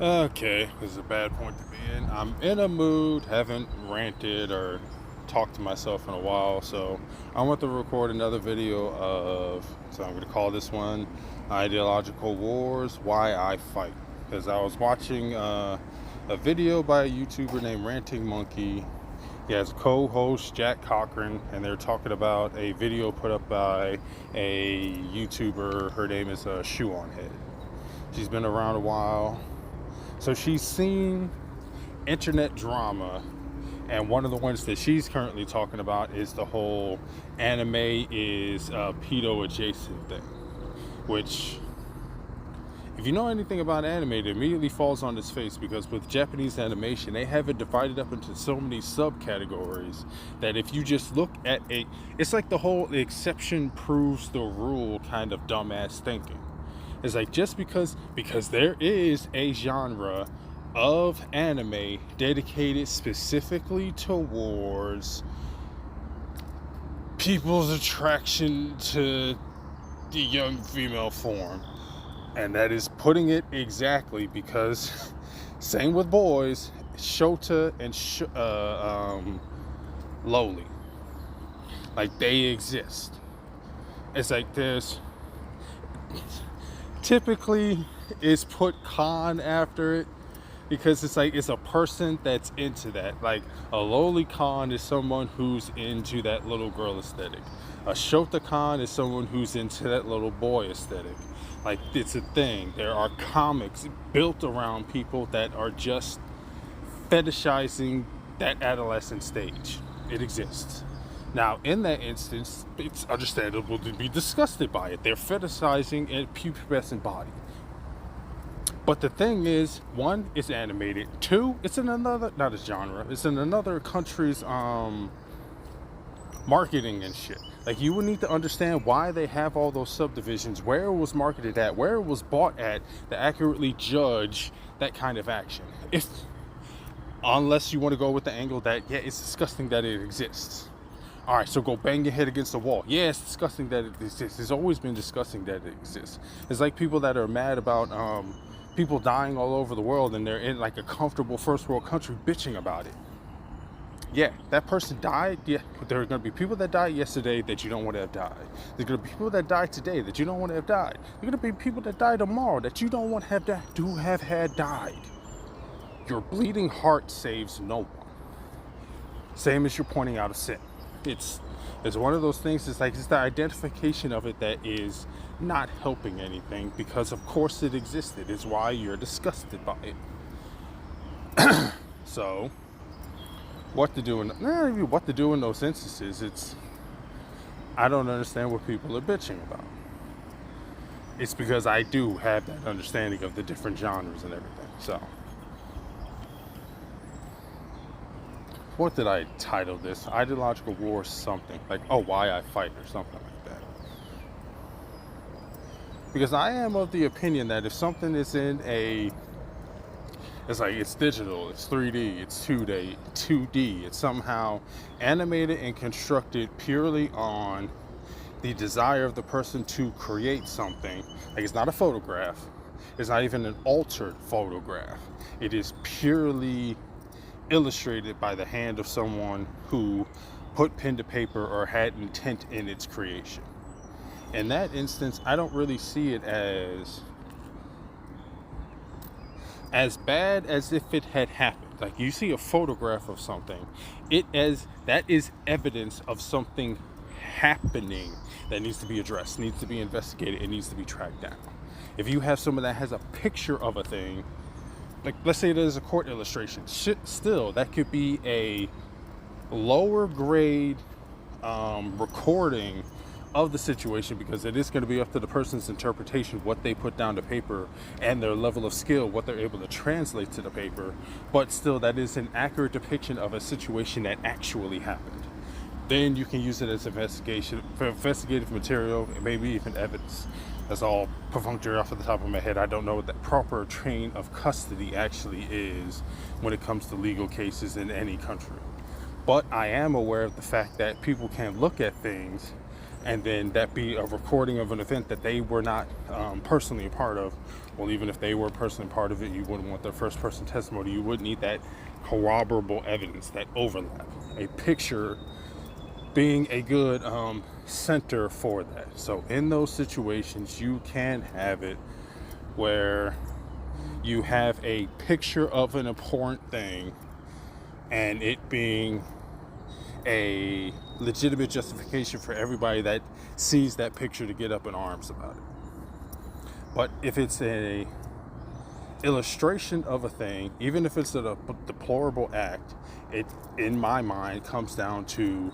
Okay, this is a bad point to be in. I'm in a mood, haven't ranted or talked to myself in a while, so I want to record another video so I'm going to call this one Ideological Wars, Why I Fight. Because I was watching a video by a YouTuber named Ranting Monkey. He has a co-host, Jack Cochran, and they're talking about a video put up by a YouTuber. Her name is Shoe on Head. She's been around a while. So she's seen internet drama, and one of the ones that she's currently talking about is the whole anime is pedo adjacent thing, which, if you know anything about anime, it immediately falls on its face, because with Japanese animation, they have it divided up into so many subcategories that if you just look at it's like the whole exception proves the rule kind of dumbass thinking. It's like, just because there is a genre of anime dedicated specifically towards people's attraction to the young female form, and that is putting it exactly, because same with boys, Shota and Lowly, like, they exist. It's like there's typically is put con after it, because it's like it's a person that's into that. Like, a lowly con is someone who's into that little girl aesthetic. A shota con is someone who's into that little boy aesthetic. Like, it's a thing. There are comics built around people that are just fetishizing that adolescent stage. It exists. Now, in that instance, it's understandable to be disgusted by it. They're fetishizing a pubescent body. But the thing is, one, it's animated. Two, it's in another, not a genre, it's in another country's marketing and shit. Like, you would need to understand why they have all those subdivisions, where it was marketed at, where it was bought at, to accurately judge that kind of action. Unless you want to go with the angle that, yeah, it's disgusting that it exists. All right, so go bang your head against the wall. Yeah, it's disgusting that it exists. It's always been disgusting that it exists. It's like people that are mad about people dying all over the world, and they're in like a comfortable first world country bitching about it. Yeah, that person died. Yeah, but there are going to be people that died yesterday that you don't want to have died. There's going to be people that died today that you don't want to have died. There's going to be people that die tomorrow that you don't want to have had died. Your bleeding heart saves no one. Same as you're pointing out a sin. It's one of those things. It's like, it's the identification of it that is not helping anything, because of course it existed. It's why you're disgusted by it. So, what to do in those instances? I don't understand what people are bitching about. It's because I do have that understanding of the different genres and everything. So, what did I title this? Ideological War something. Like, oh, Why I Fight, or something like that. Because I am of the opinion that if something is it's like, it's digital, it's 3D, it's 2D, it's somehow animated and constructed purely on the desire of the person to create something. Like, it's not a photograph. It's not even an altered photograph. It is purely illustrated by the hand of someone who put pen to paper or had intent in its creation. In that instance, I don't really see it as bad as if it had happened. Like, you see a photograph of something, that is evidence of something happening that needs to be addressed, needs to be investigated, it needs to be tracked down. If you have someone that has a picture of a thing, like, let's say there's a court illustration, still, that could be a lower grade recording of the situation, because it is going to be up to the person's interpretation, what they put down to paper, and their level of skill, what they're able to translate to the paper. But still, that is an accurate depiction of a situation that actually happened. Then you can use it as investigative material, and maybe even evidence. That's all perfunctory off of the top of my head. I don't know what the proper chain of custody actually is when it comes to legal cases in any country. But I am aware of the fact that people can look at things and then that be a recording of an event that they were not personally a part of. Well, even if they were personally part of it, you wouldn't want their first person testimony. You would need that corroborable evidence, that overlap. A picture being a good center for that. So in those situations, you can have it where you have a picture of an important thing and it being a legitimate justification for everybody that sees that picture to get up in arms about it. But if it's a illustration of a thing, even if it's a deplorable act, it, in my mind, comes down to,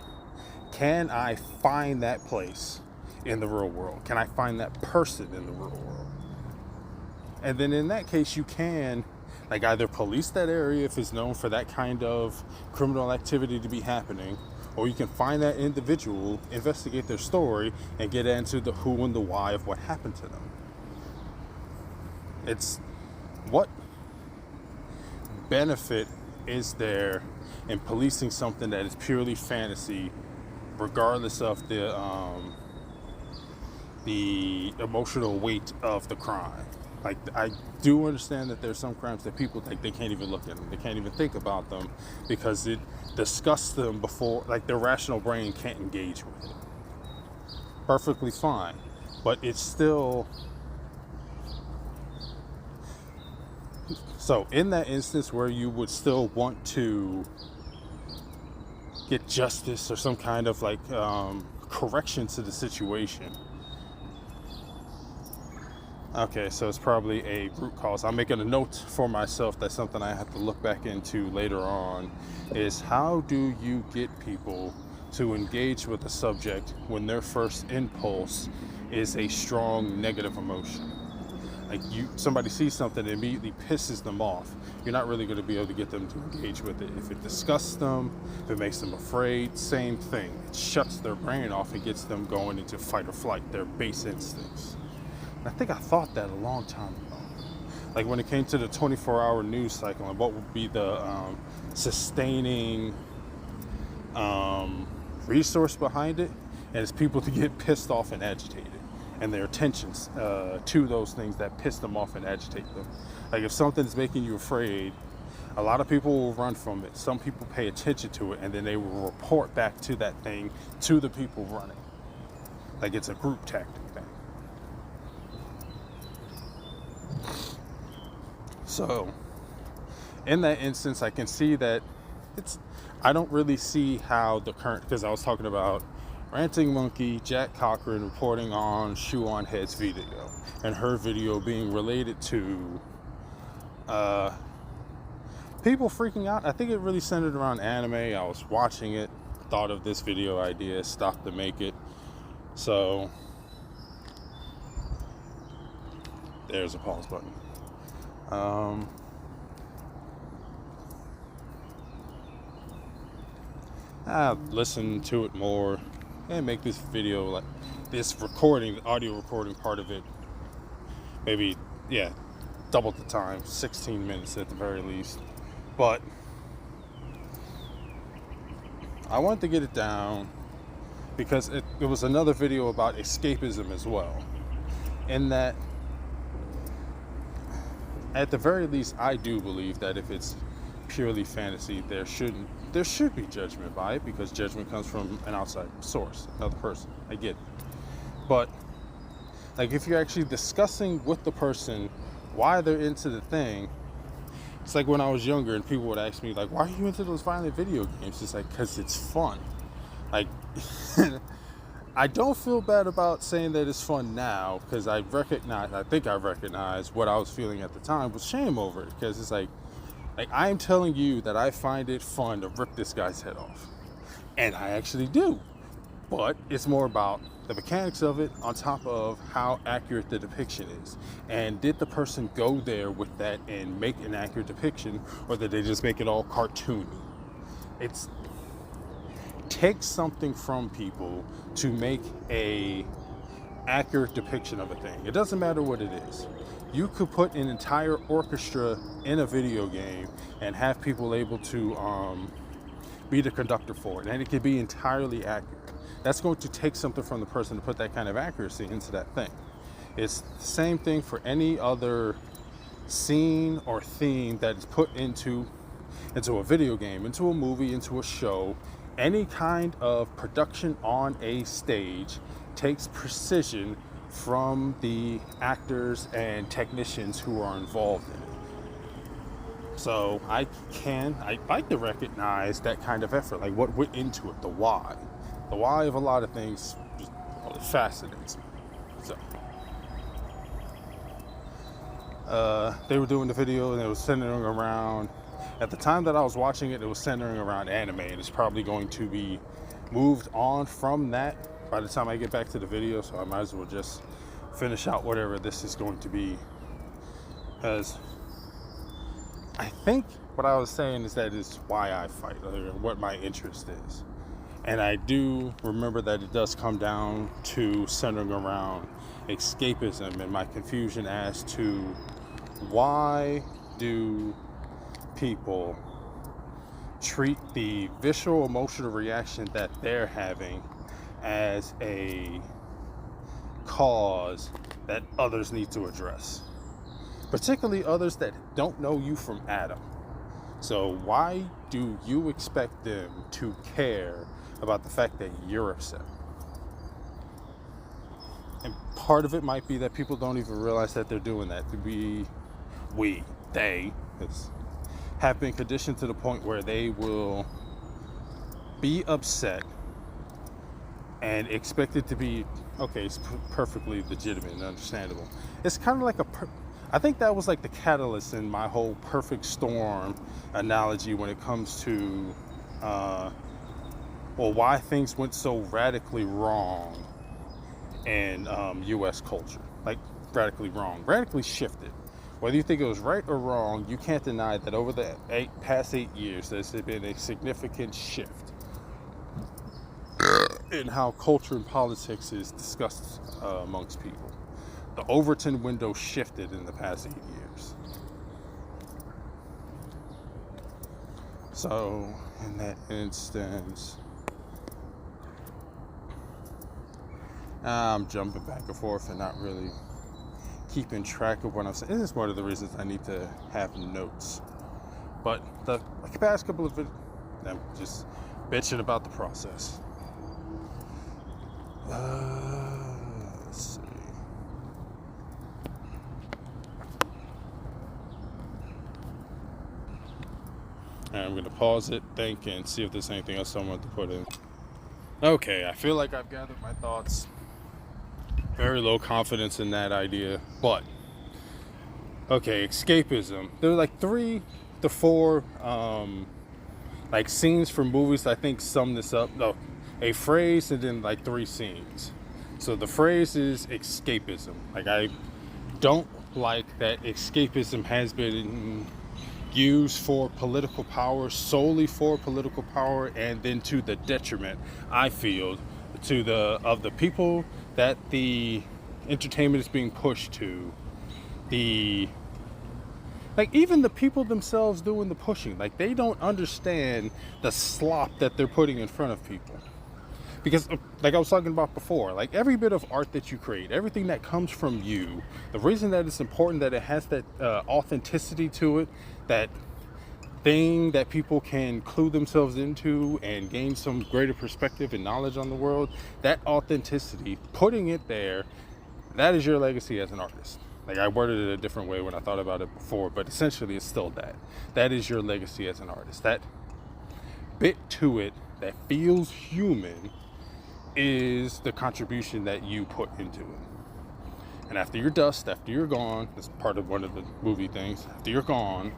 can I find that place in the real world? Can I find that person in the real world? And then in that case, you can like either police that area if it's known for that kind of criminal activity to be happening, or you can find that individual, investigate their story, and get into the who and the why of what happened to them. It's what benefit is there in policing something that is purely fantasy, regardless of the emotional weight of the crime? Like, I do understand that there's some crimes that people think they can't even look at them, they can't even think about them because it disgusts them before, like their rational brain can't engage with it. Perfectly fine, but it's still. So in that instance where you would still want to get justice or some kind of like correction to the situation. Okay, so it's probably a root cause. I'm making a note for myself. That's something I have to look back into later on, is how do you get people to engage with the subject when their first impulse is a strong negative emotion? Like somebody sees something that immediately pisses them off. You're not really going to be able to get them to engage with it. If it disgusts them, if it makes them afraid, same thing. It shuts their brain off and gets them going into fight or flight, their base instincts. I think I thought that a long time ago. Like when it came to the 24-hour news cycle and what would be the sustaining resource behind it, and it's people to get pissed off and agitated, and their attentions to those things that piss them off and agitate them. Like if something's making you afraid, a lot of people will run from it. Some people pay attention to it, and then they will report back to that thing to the people running. Like it's a group tactic thing. So, in that instance, I can see that I don't really see how the current, because I was talking about Ranting Monkey, Jack Cochran reporting on Shoe on Head's video, and her video being related to people freaking out. I think it really centered around anime. I was watching it, thought of this video idea, stopped to make it. So, there's a pause button. I'll listen to it more and make this video, like this recording, the audio recording part of it, maybe, double the time, 16 minutes at the very least. But I wanted to get it down because it was another video about escapism as well. In that, at the very least, I do believe that if it's purely fantasy, there should be judgment by it, because judgment comes from an outside source, another person. I get it. But like if you're actually discussing with the person why they're into the thing, it's like when I was younger and people would ask me like, why are you into those violent video games? It's like, because it's fun. Like I don't feel bad about saying that it's fun now, because I think I recognize what I was feeling at the time was shame over it, because it's like I'm telling you that I find it fun to rip this guy's head off, and I actually do, but it's more about the mechanics of it on top of how accurate the depiction is, and did the person go there with that and make an accurate depiction, or did they just make it all cartoony? It's takes something from people to make a accurate depiction of a thing. It doesn't matter what it is. You could put an entire orchestra in a video game and have people able to be the conductor for it, and it could be entirely accurate. That's going to take something from the person to put that kind of accuracy into that thing. It's the same thing for any other scene or theme that is put into a video game, into a movie, into a show. Any kind of production on a stage takes precision from the actors and technicians who are involved in it. So I like to recognize that kind of effort, like what went into it, the why. The why of a lot of things fascinates me. So they were doing the video and it was centering around, at the time that I was watching it, it was centering around anime, and it's probably going to be moved on from that by the time I get back to the video, so I might as well just finish out whatever this is going to be, because I think what I was saying is that is why I fight, or what my interest is. And I do remember that it does come down to centering around escapism and my confusion as to why do people treat the visceral emotional reaction that they're having as a cause that others need to address, particularly others that don't know you from Adam. So why do you expect them to care about the fact that you're upset? And part of it might be that people don't even realize that they're doing that. They have been conditioned to the point where they will be upset and expect it to be, okay, it's perfectly legitimate and understandable. It's kind of like I think that was like the catalyst in my whole perfect storm analogy when it comes to, why things went so radically wrong in U.S. culture. Like, radically wrong, radically shifted. Whether you think it was right or wrong, you can't deny that over the past 8 years, there's been a significant shift in how culture and politics is discussed amongst people. The Overton window shifted in the past 8 years. So, in that instance, I'm jumping back and forth and not really keeping track of what I'm saying. This is one of the reasons I need to have notes. But the past couple of videos, I'm just bitching about the process. Let's see. And I'm going to pause it, think, and see if there's anything else I want to put in. Okay, I feel like I've gathered my thoughts. Very low confidence in that idea, but okay, escapism. There were like 3 to 4 like scenes from movies I think sum this up. No, a phrase and then like 3 scenes. So the phrase is escapism. Like, I don't like that escapism has been used for political power, solely for political power, and then to the detriment, I feel, to the people that the entertainment is being pushed to. Like, even the people themselves doing the pushing, like, they don't understand the slop that they're putting in front of people. Because, like I was talking about before, like, every bit of art that you create, everything that comes from you, the reason that it's important that it has that authenticity to it, that thing that people can clue themselves into and gain some greater perspective and knowledge on the world, that authenticity, putting it there, that is your legacy as an artist. Like, I worded it a different way when I thought about it before, but essentially it's still that. That is your legacy as an artist. That bit to it that feels human is the contribution that you put into it. And after you're dust, after you're gone, that's part of one of the movie things, after you're gone,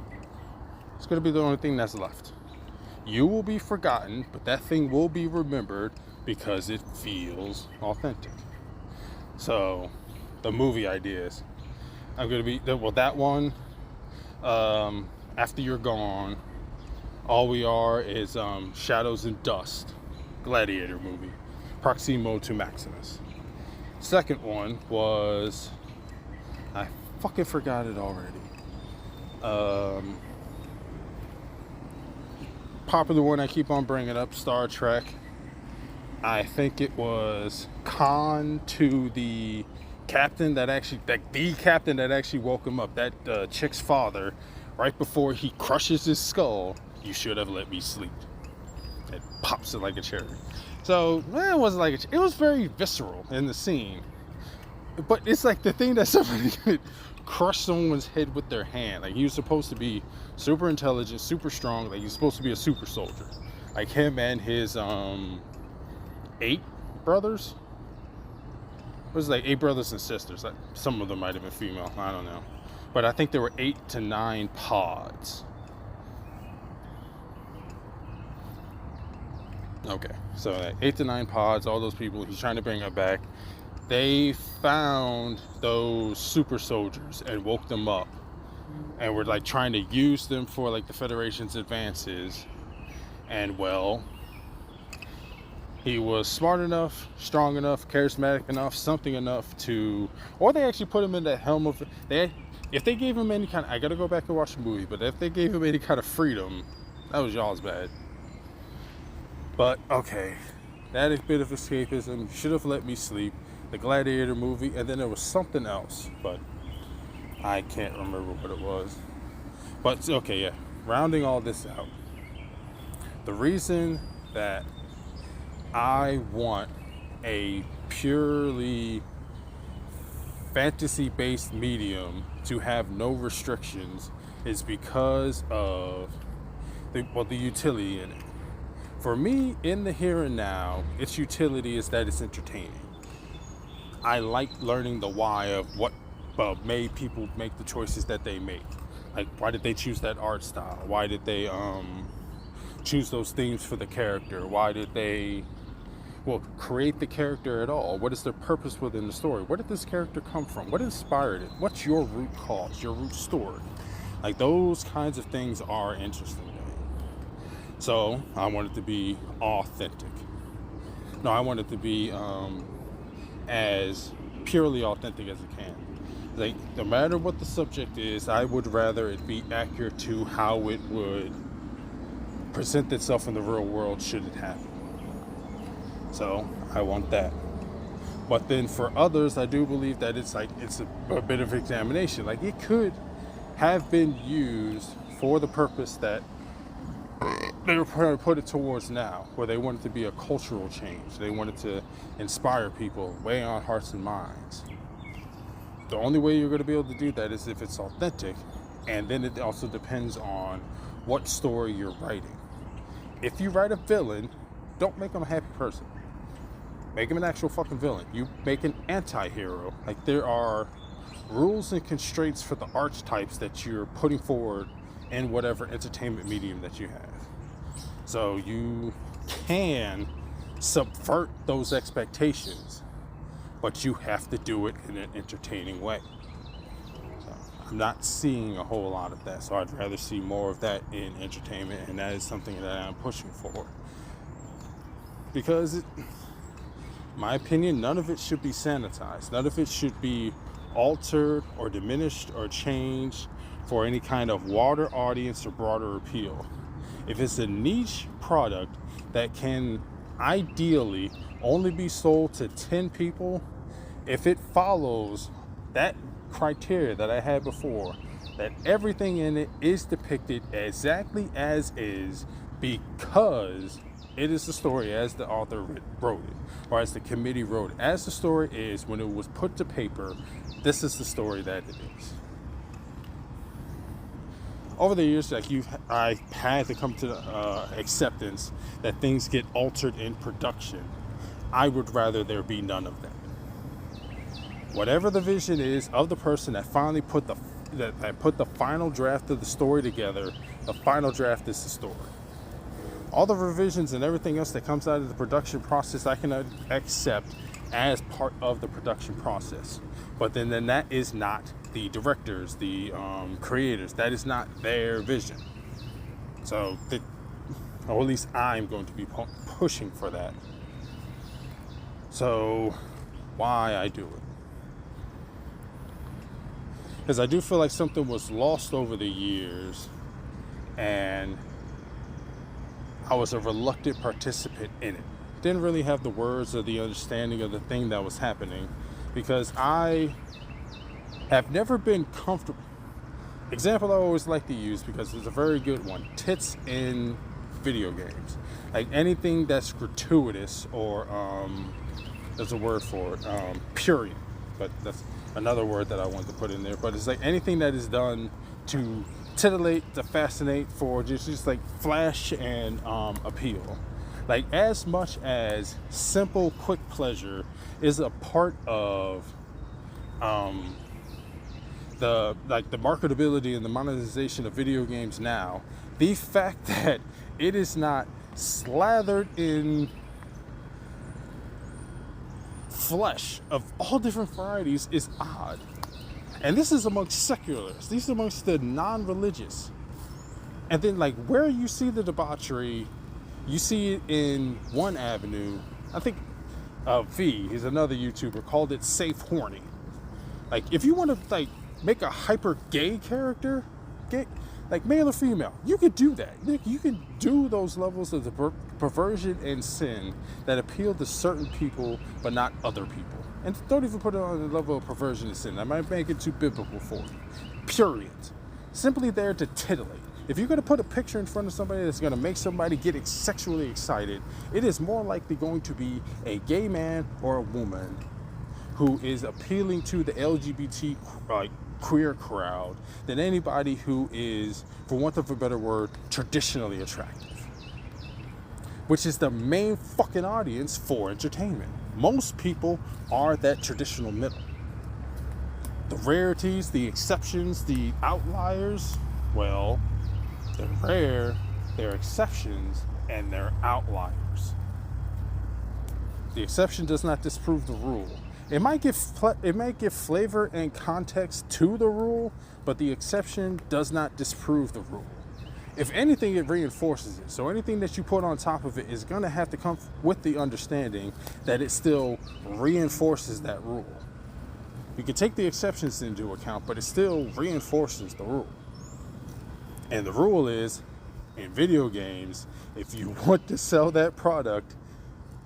it's going to be the only thing that's left. You will be forgotten, but that thing will be remembered because it feels authentic. So, the movie ideas. I'm going to be, that one, after you're gone, all we are is shadows and dust. Gladiator movie. Proximo to Maximus. Second one was, I fucking forgot it already. Popular one I keep on bringing up, Star Trek. I think it was Khan to the captain that actually, like the captain that actually woke him up, that chick's father, right before he crushes his skull. You should have let me sleep. It pops it like a cherry. So it wasn't like it was very visceral in the scene. But it's like the thing that somebody could crush someone's head with their hand. Like he was supposed to be super intelligent, super strong. Like he's supposed to be a super soldier. Like him and his 8 brothers. It was like 8 brothers and sisters. Like some of them might have been female. I don't know. But I think there were 8 to 9 pods. Okay, so like 8 to 9 pods. All those people. He's trying to bring it back. They found those super soldiers and woke them up, and were like trying to use them for like the Federation's advances. And well, he was smart enough, strong enough, charismatic enough, something enough to, or they actually put him in the helm of, if they gave him any kind of, I gotta go back and watch the movie, but if they gave him any kind of freedom, that was y'all's bad. But okay, that is a bit of escapism. You should have let me sleep. The Gladiator movie, and then there was something else, but I can't remember what it was. But okay, yeah, rounding all this out, the reason that I want a purely fantasy-based medium to have no restrictions is because of the utility in it. For me, in the here and now, its utility is that it's entertaining. I like learning the why of what made people make the choices that they make. Like, why did they choose that art style? Why did they choose those themes for the character? Why did they create the character at all? What is their purpose within the story? Where did this character come from? What inspired it? What's your root cause, your root story? Like, those kinds of things are interesting to me. So I want it to be authentic. No, I want it to be as purely authentic as it can. Like, no matter what the subject is, I would rather it be accurate to how it would present itself in the real world should it happen. So I want that. But then for others, I do believe that it's a bit of examination. Like, it could have been used for the purpose that they were trying to put it towards now, where they wanted to be a cultural change. They wanted to inspire people, weigh on hearts and minds. The only way you're going to be able to do that is if it's authentic, and then it also depends on what story you're writing. If you write a villain, don't make him a happy person. Make him an actual fucking villain. You make an anti-hero. Like, there are rules and constraints for the archetypes that you're putting forward in whatever entertainment medium that you have. So you can subvert those expectations, but you have to do it in an entertaining way. So I'm not seeing a whole lot of that, so I'd rather see more of that in entertainment, and that is something that I'm pushing for. Because, in my opinion, none of it should be sanitized. None of it should be altered or diminished or changed for any kind of wider audience or broader appeal. If it's a niche product that can ideally only be sold to 10 people, if it follows that criteria that I had before, that everything in it is depicted exactly as is because it is the story as the author wrote it, or as the committee wrote it. As the story is when it was put to paper, this is the story that it is. Over the years, I've had to come to acceptance that things get altered in production. I would rather there be none of that. Whatever the vision is of the person that finally put the final draft of the story together, the final draft is the story. All the revisions and everything else that comes out of the production process, I can accept as part of the production process. But then that is not the directors, the creators. That is not their vision. So, or at least I'm going to be pushing for that. So, why I do it? Because I do feel like something was lost over the years, and I was a reluctant participant in it. didn't really have the words or the understanding of the thing that was happening, because I have never been comfortable. Example I always like to use, because it's a very good one: tits in video games. Like anything that's gratuitous, or there's a word for it, prurient, but that's another word that I wanted to put in there. But it's like anything that is done to titillate, to fascinate, for just like flash and appeal. Like, as much as simple, quick pleasure is a part of the marketability and the monetization of video games now, the fact that it is not slathered in flesh of all different varieties is odd. And this is amongst secularists. These are amongst the non-religious. And then, like, where you see the debauchery, you see it in one avenue. I think V, he's another YouTuber, called it safe horny. Like, if you want to like make a hyper gay character, like male or female, you could do that. You can do those levels of the perversion and sin that appeal to certain people but not other people. And don't even put it on the level of perversion and sin. That might make it too biblical for you. Prurient. Simply there to titillate. If you're going to put a picture in front of somebody that's going to make somebody get sexually excited, it is more likely going to be a gay man or a woman who is appealing to the LGBT queer crowd than anybody who is, for want of a better word, traditionally attractive. Which is the main fucking audience for entertainment. Most people are that traditional middle. The rarities, the exceptions, the outliers, well, they're rare, they're exceptions, and they're outliers. The exception does not disprove the rule. It might give flavor and context to the rule, but the exception does not disprove the rule. If anything, it reinforces it. So anything that you put on top of it is going to have to come with the understanding that it still reinforces that rule. You can take the exceptions into account, but it still reinforces the rule. And the rule is, in video games, if you want to sell that product,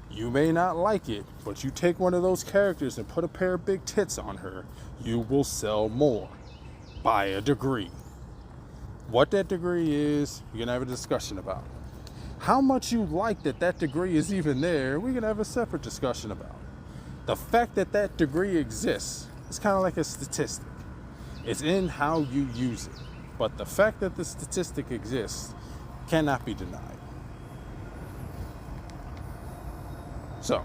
you may not like it, but you take one of those characters and put a pair of big tits on her, you will sell more, by a degree. What that degree is, we can have a discussion about. How much you like that degree is even there, we can have a separate discussion about. The fact that degree exists, it's kind of like a statistic. It's in how you use it. But the fact that the statistic exists cannot be denied. So,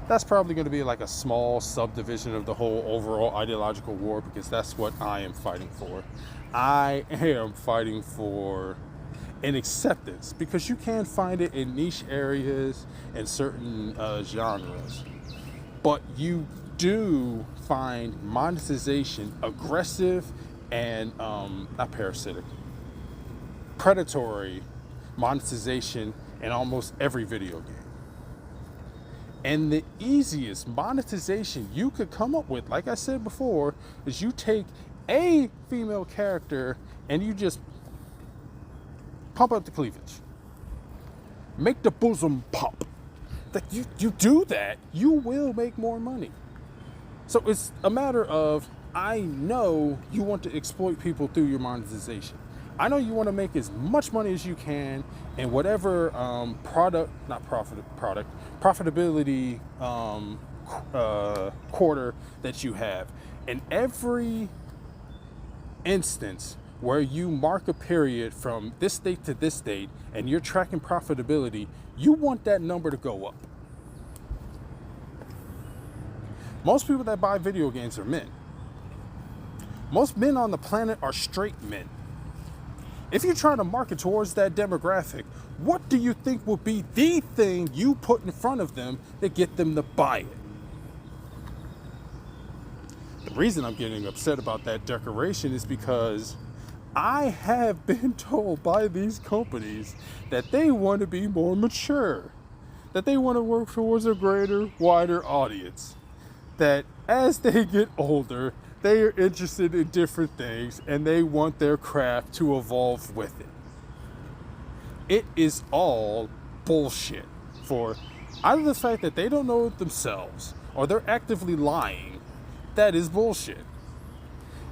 that's probably going to be like a small subdivision of the whole overall ideological war, because that's what I am fighting for. I am fighting for an acceptance, because you can find it in niche areas and certain genres. But you do find monetization aggressive and not parasitic, predatory monetization in almost every video game. And the easiest monetization you could come up with, like I said before, is you take a female character and you just pump up the cleavage, make the bosom pop. Like, you do that, you will make more money. So it's a matter of, I know you want to exploit people through your monetization. I know you want to make as much money as you can in whatever profitability quarter that you have. In every instance where you mark a period from this date to this date and you're tracking profitability, you want that number to go up. Most people that buy video games are men. Most men on the planet are straight men. If you're trying to market towards that demographic, what do you think will be the thing you put in front of them to get them to buy it? The reason I'm getting upset about that decoration is because I have been told by these companies that they want to be more mature, that they want to work towards a greater, wider audience, that as they get older, they are interested in different things and they want their craft to evolve with it. it is all bullshit. For either the fact that they don't know it themselves or they're actively lying, that is bullshit.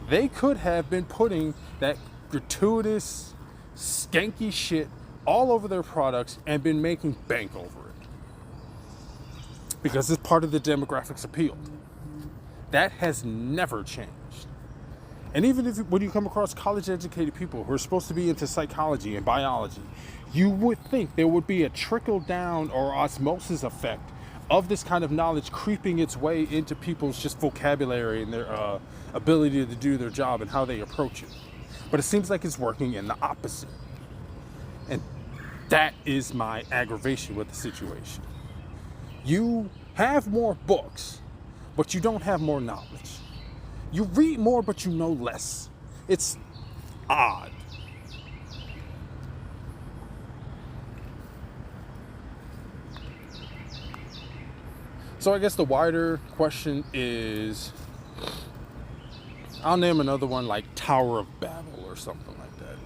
They could have been putting that gratuitous, skanky shit all over their products and been making bank over it. Because it's part of the demographics appeal. That has never changed. And even if when you come across college-educated people who are supposed to be into psychology and biology, you would think there would be a trickle-down or osmosis effect of this kind of knowledge creeping its way into people's just vocabulary and their ability to do their job and how they approach it. But it seems like it's working in the opposite. And that is my aggravation with the situation. You have more books, but you don't have more knowledge. You read more, but you know less. It's odd. So I guess the wider question is, I'll name another one like Tower of Babel or something like that.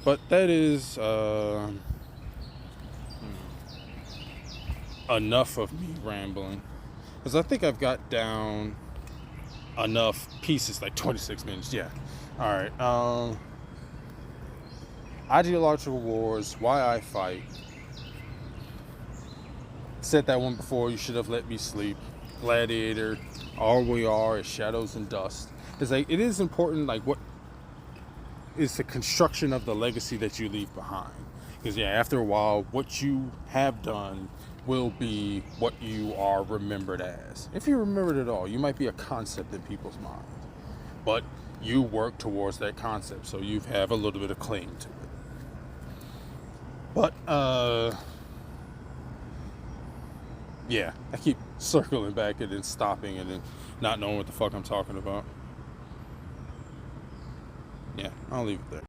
But that is enough of me rambling. Because I think I've got down enough pieces, like 26 minutes. Yeah. All right. Ideological Wars, Why I Fight. Said that one before. You Should Have Let Me Sleep. Gladiator. All We Are is Shadows and Dust. It's like, it is important, like, what is the construction of the legacy that you leave behind. Because, yeah, after a while, what you have done will be what you are remembered as. If you're remembered at all, you might be a concept in people's minds. But you work towards that concept, so you have a little bit of claim to it. But, yeah, I keep circling back and then stopping and then not knowing what the fuck I'm talking about. Yeah, I'll leave it there.